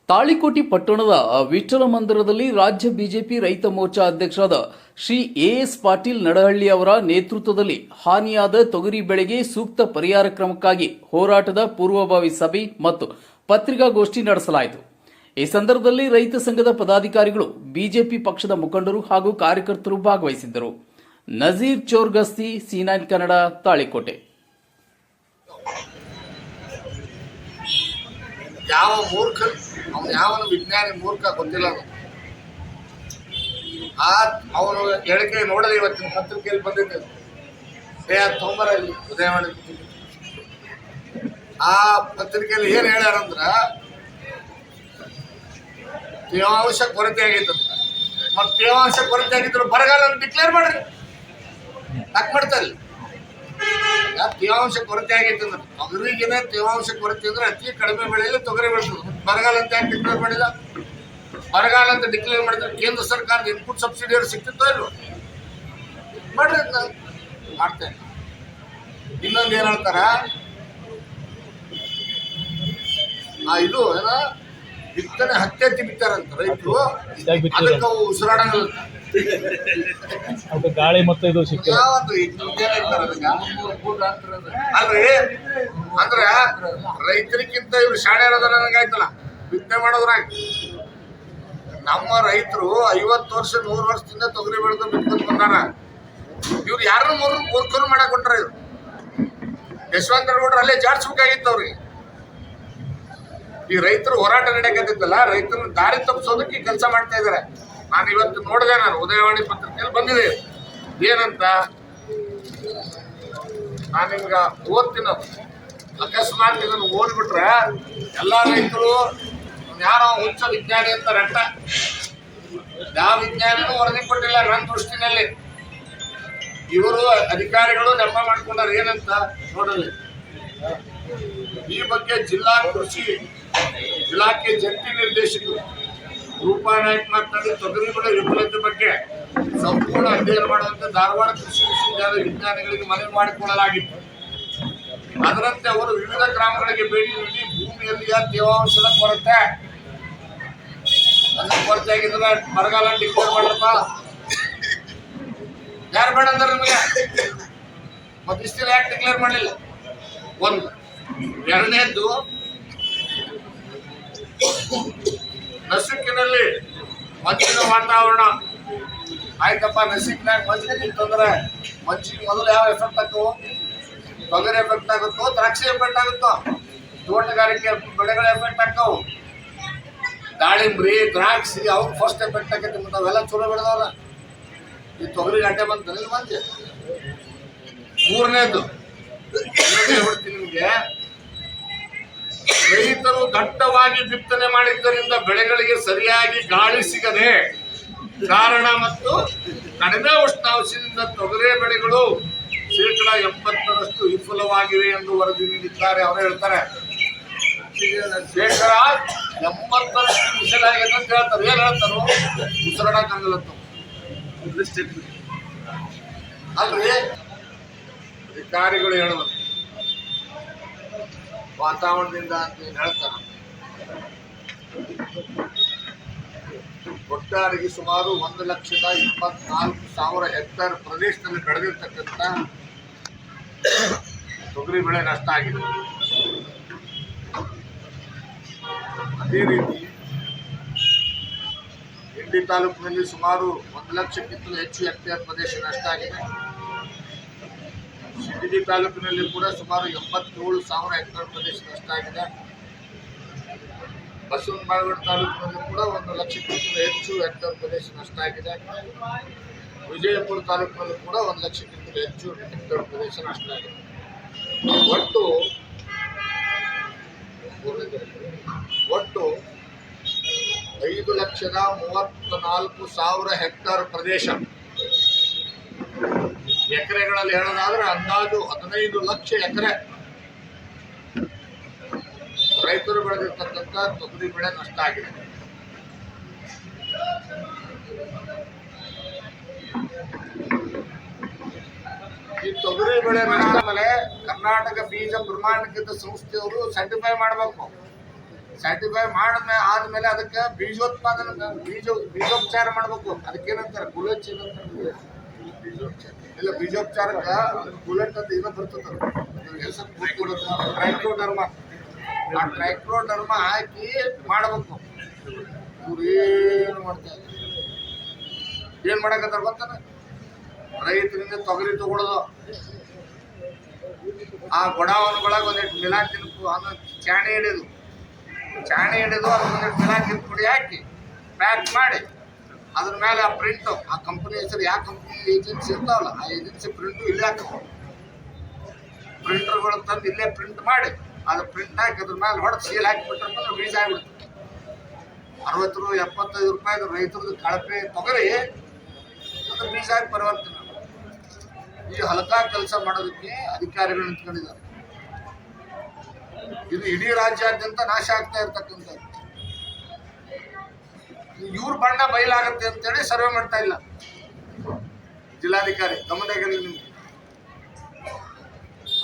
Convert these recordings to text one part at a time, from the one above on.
ತಾಳಿಕೋಟೆ ಪಟ್ಟಣದ ವಿಠ್ಠಲ ಮಂದಿರದಲ್ಲಿ ರಾಜ್ಯ ಬಿಜೆಪಿ ರೈತ ಮೋರ್ಚಾ ಅಧ್ಯಕ್ಷರಾದ ಶ್ರೀ ಎಎಸ್ ಪಾಟೀಲ್ ನಡಹಳ್ಳಿ ಅವರ ನೇತೃತ್ವದಲ್ಲಿ ಹಾನಿಯಾದ ತೊಗರಿ ಬೆಳೆಗೆ ಸೂಕ್ತ ಪರಿಹಾರ ಕ್ರಮಕ್ಕಾಗಿ ಹೋರಾಟದ ಪೂರ್ವಭಾವಿ ಸಭೆ ಮತ್ತು ಪತ್ರಿಕಾಗೋಷ್ಠಿ ನಡೆಸಲಾಯಿತು. ಈ ಸಂದರ್ಭದಲ್ಲಿ ರೈತ ಸಂಘದ ಪದಾಧಿಕಾರಿಗಳು, ಬಿಜೆಪಿ ಪಕ್ಷದ ಮುಖಂಡರು ಹಾಗೂ ಕಾರ್ಯಕರ್ತರು ಭಾಗವಹಿಸಿದ್ದರು. ನಜೀರ್ ಚೋರ್ಗಸ್ತಿ, C9 ಕನ್ನಡ, ತಾಳಿಕೋಟೆ. ಯಾವ ಮೂರ್ಖ ಯಾವನು ವಿಜ್ಞಾನಿ ಮೂರ್ಖ ಗೊತ್ತಿಲ್ಲ. ಅವನು ಹೇಳಿಕೆ ನೋಡದೆ ಇವತ್ತಿನ ಪತ್ರಿಕೆಯಲ್ಲಿ ಬಂದಿದ್ದೆ. ತೊಂಬರಲ್ಲಿ ಉದಯವಾಣಿ ಆ ಪತ್ರಿಕೆಯಲ್ಲಿ ಏನ್ ಹೇಳ್ಯಾರಂದ್ರ ತೇವಾಂಶ ಕೊರತೆ ಆಗೈತಂತ. ಮತ್ತೆ ತೇವಾಂಶ ಕೊರತೆ ಆಗಿದ್ರು ಬರಗಾಲ ಡಿಕ್ಲೇರ್ ಮಾಡ್ರಿ, ಯಾಕೆ ಮಾಡ್ತಾರೆ? ತೇವಾಂಶ ಕೊರತೆ ಆಗೈತೆ ಅಂದ್ರೆ ತೊಗರಿಗಿನ ತೇವಾಂಶ ಕೊರತೆ ಅಂದ್ರೆ ಅತಿ ಕಡಿಮೆ ಬೆಳೆಯಲ್ಲಿ ತೊಗರಿ ಬೆಳೆಸೋದು. ಬರಗಾಲ ಅಂತ ಯಾಕೆ ಡಿಕ್ಲೇರ್ ಮಾಡಿಲ್ಲ? ಬರಗಾಲ ಅಂತ ಡಿಕ್ಲೇರ್ ಮಾಡಿದ್ರೆ ಕೇಂದ್ರ ಸರ್ಕಾರದ ಇನ್ಪುಟ್ ಸಬ್ಸಿಡಿ ಸಿಕ್ತಿತ್ತೋ ಇಲ್ವೋ? ಮಾಡ್ರಿ, ಮಾಡ್ತೇನೆ. ಇನ್ನೊಂದು ಏನ್ ಹೇಳ್ತಾರ, ಇದು ಏನ ಬಿತ್ತನೆ ಹತ್ತಿ ಬಿತ್ತಾರಂತ ರೈತರು, ಅದಕ್ಕೆ ಅವು ಉಸಿರಾಡಂಗಿಲ್ಲ. ಗಾಳಿ ಮತ್ತು ಇದು ಅಲ್ರಿ, ಅಂದ್ರ ರೈತರಿಗಿಂತ ಇವ್ರು ಶಾಣೆ ಇರೋದಾಯ್ತಲ್ಲ ಬಿತ್ತನೆ ಮಾಡೋದ್ರಾಗ. ನಮ್ಮ ರೈತರು 50 ವರ್ಷ 100 ವರ್ಷದಿಂದ ತೊಗರಿ ಬೆಳೆದು ಬಿತ್ಕೊಂಡು ಬಂದಾರ. ಇವ್ರು ಯಾರನ್ನು ಮೂರ್ಖರು ಮಾಡಕ್ ಕೊಟ್ರ. ಇವ್ರು ಯಶವಂತಗೌಡ್ರು ಅಲ್ಲೇ ಜಾಡ್ಸ್ಬೇಕಾಗಿತ್ತು ಅವ್ರಿಗೆ. ಈ ರೈತರು ಹೋರಾಟ ನಡೆಯಕತ್ತಿತ್ತಲ್ಲ, ರೈತರನ್ನ ದಾರಿ ತಪ್ಪಿಸೋದಕ್ಕೆ ಕೆಲಸ ಮಾಡ್ತಾ ಇದಾರೆ. ನಾನು ಇವತ್ತು ನೋಡಿದೆ, ನಾನು ಉದಯವಾಣಿ ಪತ್ರಿಕೆಯಲ್ಲಿ ಬಂದಿದೆ. ಏನಂತ ನಾನು ನಿಮ್ಗ ಓದ್ತೀನಿ. ಅಕಸ್ಮಾತ್ ಇದನ್ನು ಓದ್ಬಿಟ್ರೆ ಎಲ್ಲಾ ರೈತರು ಯಾರೋ ಹುಚ್ಚ ವಿಜ್ಞಾನಿ ಅಂತ ರಟ್ಟ. ಯಾವ ವಿಜ್ಞಾನಿನೂ ವರದಿ ಕೊಟ್ಟಿಲ್ಲ ನನ್ನ ದೃಷ್ಟಿನಲ್ಲಿ. ಇವರು ಅಧಿಕಾರಿಗಳು ನೆಪ ಮಾಡ್ಕೊಂಡಾರ. ಏನಂತ ನೋಡಲಿ, ಈ ಬಗ್ಗೆ ಜಿಲ್ಲಾ ಕೃಷಿ ಇಲಾಖೆ ಜಂಟಿ ನಿರ್ದೇಶಕರು ರೂಪಾ ನಾಯ್ಕ ಮಾತನಾಡಿ ತೊಗರಿ ಬೆಳೆ ವಿಫಲತೆ ಬಗ್ಗೆ ಸಂಪೂರ್ಣ ಅಧ್ಯಯನ ಮಾಡುವಂತೆ ಧಾರವಾಡ ಕೃಷಿ ವಿಶ್ವವಿದ್ಯಾಲಯ ವಿಜ್ಞಾನಿಗಳಿಗೆ ಮನವಿ ಮಾಡಿಕೊಳ್ಳಲಾಗಿತ್ತು. ಅದರಂತೆ ಅವರು ವಿವಿಧ ಗ್ರಾಮಗಳಿಗೆ ಭೇಟಿ ನೀಡಿ ಭೂಮಿಯಲ್ಲಿಯ ತೇವಾಂಶದ ಕೊರತೆ ಆಗಿದ್ರೆ ಬರಗಾಲ ಡಿಕ್ಲೇರ್ ಮಾಡ್ರಪ್ಪ. ಯಾರು ಬೇಡ ಅಂದ್ರೆ ನಿಮಗೆ ಮತ್ತೆ ಇಷ್ಟ ಯಾಕೆ ಡಿಕ್ಲೇರ್ ಮಾಡಲಿಲ್ಲ? ಒಂದು. ಎರಡನೇದ್ದು, ನಸುಕಿನಲ್ಲಿ ಮಂಜಿನ ವಾತಾವರಣ ಆಯ್ತಪ್ಪ. ನಸುಕಿನಾಗ ಮಂಜು ನಿಂತಂದ್ರೆ ಮಂಜಿಗೆ ಮೊದಲು ಯಾವ ಎಫೆಕ್ಟ್ ಆಗ್ತವೋ? ತೊಗರಿ ಎಫೆಕ್ಟ್ ಆಗುತ್ತೋ, ದ್ರಾಕ್ಷಿ ಎಫೆಕ್ಟ್ ಆಗುತ್ತೋ, ತೋಟಗಾರಿಕೆ ಬೆಳೆಗಳ ಎಫೆಕ್ಟ್ ಆಗ್ತಾವ, ದಾಳಿಂಬ್ರಿ ದ್ರಾಕ್ಷಿ ಅವ್ರಿಗೆ ಫಸ್ಟ್ ಎಫೆಕ್ಟ್ ಆಗೈತೆ. ಮತ್ತೆ ಅವೆಲ್ಲ ಚಲೋ ಬೆಳೆದವಲ್ಲ. ಈ ತೊಗರಿ ಗಂಟೆ ಬಂತ ಮಂಜು. ಮೂರನೇದು ಹೇಳ್ಬಿಡ್ತೀನಿ ನಿಮಗೆ, ರೈತರು ದಟ್ಟವಾಗಿ ಬಿತ್ತನೆ ಮಾಡಿದ್ದರಿಂದ ಬೆಳೆಗಳಿಗೆ ಸರಿಯಾಗಿ ಗಾಳಿ ಸಿಗದೆ ಕಾರಣ ಮತ್ತು ಕಡಿಮೆ ಉಷ್ಣಾಂಶದಿಂದ ತೊಗರಿ ಬೆಳೆಗಳು 80% ವಿಫಲವಾಗಿವೆ ಎಂದು ವರದಿ ನೀಡಿದ್ದಾರೆ. ಅವರು ಹೇಳ್ತಾರೆ 80% ವಿಫಲಾಗಿದೆ ಅಂತ ಹೇಳ್ತಾರೆ. ಏನ್ ಹೇಳ್ತಾರೋ ಉಸಿರಾಡಕ್ಕಾಗಲ್ಲ ಅಲ್ರಿ. ಅಧಿಕಾರಿಗಳು ಹೇಳುವುದು ವಾತಾವರಣದಿಂದ ಅಂತ ಹೇಳ್ತಾರ. ಒಟ್ಟಾರೆಗೆ ಸುಮಾರು 1,24,000 ಹೆಕ್ಟೇರ್ ಪ್ರದೇಶದಲ್ಲಿ ಬೆಳೆದಿರ್ತಕ್ಕಂಥ ತೊಗರಿ ಬೆಳೆ ನಷ್ಟ ಆಗಿದೆ. ಅದೇ ರೀತಿ ಇಂಡಿ ತಾಲೂಕಿನಲ್ಲಿ ಸುಮಾರು 1 ಲಕ್ಷಕ್ಕಿಂತಲೂ ಹೆಚ್ಚು ಹೆಕ್ಟೇರ್ ಪ್ರದೇಶ ನಷ್ಟ ಆಗಿದೆ. ಸಿಂದಗಿ ತಾಲೂಕಿನಲ್ಲಿ ಕೂಡ ಸುಮಾರು 87,000 ಹೆಕ್ಟೇರ್ ಪ್ರದೇಶ ನಷ್ಟ ಆಗಿದೆ. ಬಸವನಬಾಗೇವಾಡಿ ತಾಲೂಕಿನಲ್ಲಿ ಕೂಡ 1 ಲಕ್ಷಕ್ಕಿಂತಲೂ ಹೆಚ್ಚು ಹೆಕ್ಟೇರ್ ಪ್ರದೇಶ ನಷ್ಟ ಆಗಿದೆ. ವಿಜಯಪುರ ತಾಲೂಕಿನಲ್ಲಿ ಕೂಡ 1 ಲಕ್ಷಕ್ಕಿಂತಲೂ ಹೆಚ್ಚು ಹೆಕ್ಟೇರ್ ಪ್ರದೇಶ ನಷ್ಟ ಆಗಿದೆ. ಒಟ್ಟು 5,34,000 ಹೆಕ್ಟೇರ್ ಪ್ರದೇಶ. ಎಕರೆಗಳಲ್ಲಿ ಹೇಳೋದಾದ್ರೆ ಅಂದಾಜು 15 ಲಕ್ಷ ಎಕರೆ ರೈತರು ಬೆಳೆದಿರ್ತಕ್ಕಂಥ ತೊಗರಿ ಬೆಳೆ ನಷ್ಟ ಆಗಿದೆ. ಈ ತೊಗರಿ ಬೆಳೆ ನಷ್ಟ ಮೇಲೆ ಕರ್ನಾಟಕ ಬೀಜ ಪ್ರಮಾಣೀಕೃತ ಸಂಸ್ಥೆಯವರು ಸರ್ಟಿಫೈ ಮಾಡಬೇಕು. ಸರ್ಟಿಫೈ ಆದ್ಮೇಲೆ ಅದಕ್ಕೆ ಬೀಜೋತ್ಪಾದನೆ ಬೀಜೋಪಚಾರ ಮಾಡ್ಬೇಕು. ಅದಕ್ಕೇನಂತಾರೆ ಬುಲೆಟ್ ಏನಂತಾರೆ ಇಲ್ಲ ಬೀಜೋಪಚಾರಕ್ಕೆ ಬುಲೆಟ್ ಅಂತ ಏನೋ ಬರ್ತದೆ ಹೆಸರು ಟ್ರೈಕ್ರೋಡರ್ಮ. ಆ ಟ್ರೈಕ್ರೋಡರ್ಮ ಹಾಕಿ ಮಾಡ್ಬೇಕು. ಇವ್ರು ಏನು ಮಾಡ್ತಾರೆ ಏನ್ ಮಾಡಕತ್ತಾರ ಗೊತ್ತಾನ? ರೈತರಿಂದ ತೊಗರಿ ತಗೊಳ್ಳೋದು, ಆ ಗೊಡಾವನ್ಗೊಳಗೆ ಒಂದಿಟ್ಟು ಮಿಲಾಕಿನ ಚಾಣಿ ಹಿಡಿದು ಅದಕ್ಕೆ ಒಂದಿಟ್ಟು ಮಿಲಾಕಿನ ಪುಡಿ ಹಾಕಿ ಪ್ಯಾಕ್ ಮಾಡಿ ಅದ್ರ ಮೇಲೆ ಆ ಪ್ರಿಂಟು, ಆ ಕಂಪನಿ ಹೆಸರು ಯಾವ ಕಂಪನಿ ಏಜೆನ್ಸಿ ಇರ್ತಾವಲ್ಲ ಆ ಏಜೆನ್ಸಿ ಪ್ರಿಂಟು ಇಲ್ಲೇ ಹಾಕಬೇಕು. ಪ್ರಿಂಟರ್ಗಳು ತಂದು ಇಲ್ಲೇ ಪ್ರಿಂಟ್ ಮಾಡಿ ಅದು ಪ್ರಿಂಟ್ ಹಾಕಿ ಅದ್ರ ಮೇಲೆ ಹೊಡೆದು ಸೀಲ್ ಹಾಕಿಬಿಟ್ರೆ ಬೀಜ ಆಗ್ಬಿಡುತ್ತೆ. 60-75 ರೂಪಾಯಿ ರೈತರದ್ದು ಕಳಪೆ ತೊಗರಿ ಅದು ಬೀಜ ಆಗಿ ಪರಿವರ್ತನೆ. ಈ ಹಲಕಾ ಕೆಲಸ ಮಾಡೋದಕ್ಕೆ ಅಧಿಕಾರಿಗಳು ನಿಂತ್ಕೊಂಡಿದ್ದಾರೆ. ಇದು ಇಡೀ ರಾಜ್ಯಾದ್ಯಂತ ನಾಶ ಆಗ್ತಾ ಇರ್ತಕ್ಕಂಥದ್ದು. ಇವ್ರ ಬಣ್ಣ ಬಯಲಾಗತ್ತೆ ಅಂತೇಳಿ ಸರ್ವೆ ಮಾಡ್ತಾ ಇಲ್ಲ ಜಿಲ್ಲಾಧಿಕಾರಿ. ಗಮನದಲ್ಲಿ ನಿಮ್ಗೆ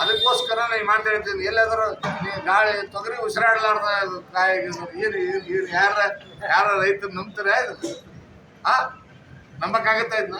ಅದಕ್ಕೋಸ್ಕರ ನಾನು ಮಾತು ಹೇಳ್ತೀನಿ, ಎಲ್ಲಾದರೂ ಗಾಳಿ ತೊಗರಿ ಉಸಿರಾಡಲಾರ್ದ ಏನು ಯಾರ ರೈತರು ನಂಬ್ತಾರೆ? ಇದು ನಂಬಕ್ಕಾಗತ್ತಾ ಇದನ್ನ?